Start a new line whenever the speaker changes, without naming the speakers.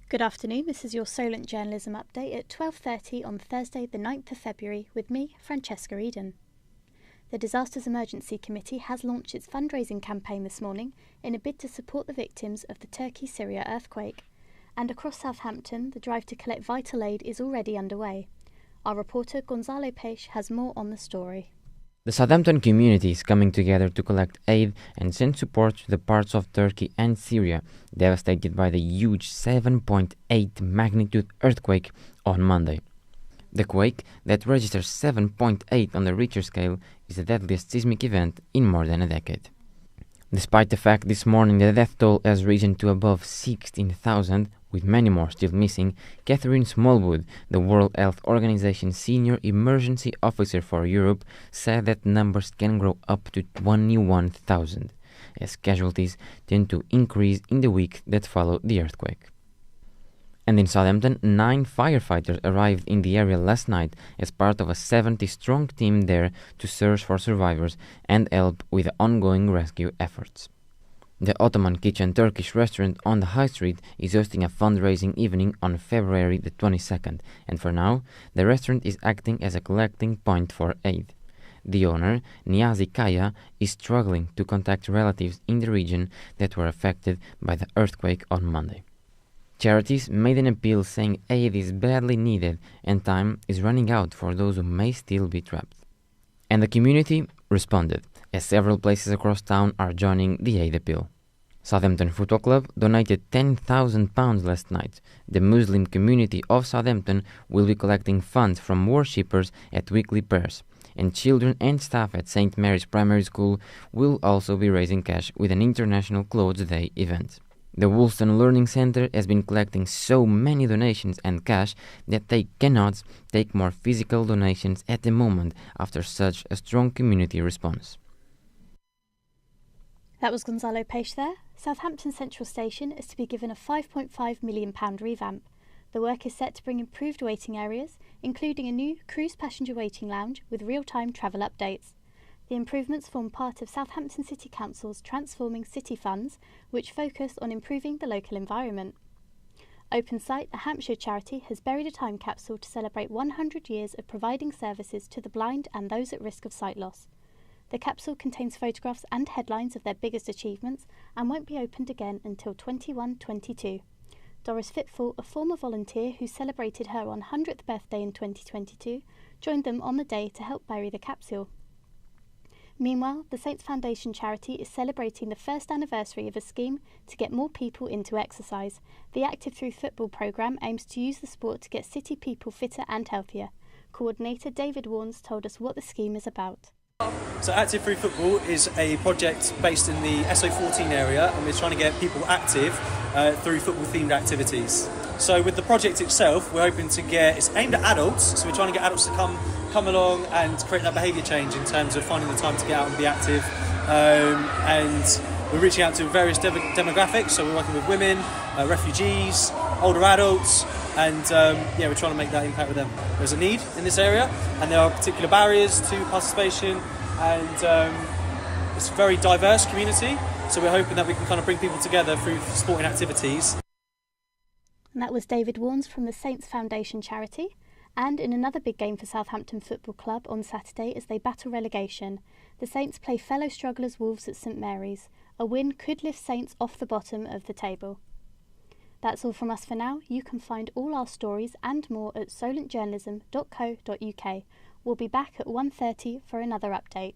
Good afternoon, this is your Solent journalism update at 12:30 on Thursday the 9th of February with me, Francesca Eden. The Disasters Emergency Committee has launched its fundraising campaign this morning in a bid to support the victims of the Turkey-Syria earthquake. And across Southampton, the drive to collect vital aid is already underway. Our reporter Gonzalo Peixe has more on the story.
The Southampton community is coming together to collect aid and send support to the parts of Turkey and Syria devastated by the huge 7.8 magnitude earthquake on Monday. The quake, that registers 7.8 on the Richter scale, is the deadliest seismic event in more than a decade. Despite the fact this morning the death toll has risen to above 16,000, with many more still missing, Catherine Smallwood, the World Health Organization Senior Emergency Officer for Europe, said that numbers can grow up to 21,000, as casualties tend to increase in the week that followed the earthquake. And in Southampton, 9 firefighters arrived in the area last night as part of a 70-strong team there to search for survivors and help with the ongoing rescue efforts. The Ottoman Kitchen Turkish restaurant on the High Street is hosting a fundraising evening on February the 22nd, and for now, the restaurant is acting as a collecting point for aid. The owner, Niazi Kaya, is struggling to contact relatives in the region that were affected by the earthquake on Monday. Charities made an appeal saying aid is badly needed and time is running out for those who may still be trapped. And the community responded, as several places across town are joining the aid appeal. Southampton Football Club donated £10,000 last night. The Muslim community of Southampton will be collecting funds from worshippers at weekly prayers, and children and staff at St. Mary's Primary School will also be raising cash with an International Clothes Day event. The Woolston Learning Centre has been collecting so many donations and cash that they cannot take more physical donations at the moment after such a strong community response.
That was Gonzalo Peixe there. Southampton Central Station is to be given a £5.5 million revamp. The work is set to bring improved waiting areas, including a new cruise passenger waiting lounge with real-time travel updates. The improvements form part of Southampton City Council's Transforming City Funds, which focus on improving the local environment. Open Sight, a Hampshire charity, has buried a time capsule to celebrate 100 years of providing services to the blind and those at risk of sight loss. The capsule contains photographs and headlines of their biggest achievements and won't be opened again until 2122. Doris Fitful, a former volunteer who celebrated her 100th birthday in 2022, joined them on the day to help bury the capsule. Meanwhile, the Saints Foundation charity is celebrating the first anniversary of a scheme to get more people into exercise. The Active Through Football programme aims to use the sport to get city people fitter and healthier. Coordinator David Warnes told us what the scheme is about.
So Active Through Football is a project based in the SO14 area, and we're trying to get people active through football-themed activities. So with the project itself, we're hoping to it's aimed at adults, so we're trying to get adults to come along and create that behaviour change in terms of finding the time to get out and be active. And we're reaching out to various demographics, so we're working with women, refugees, older adults, and we're trying to make that impact with them. There's a need in this area, and there are particular barriers to participation, and it's a very diverse community, so we're hoping that we can kind of bring people together through sporting activities.
And that was David Warnes from the Saints Foundation charity. And in another big game for Southampton Football Club on Saturday as they battle relegation, the Saints play fellow strugglers Wolves at St Mary's. A win could lift Saints off the bottom of the table. That's all from us for now. You can find all our stories and more at solentjournalism.co.uk. We'll be back at 1:30 for another update.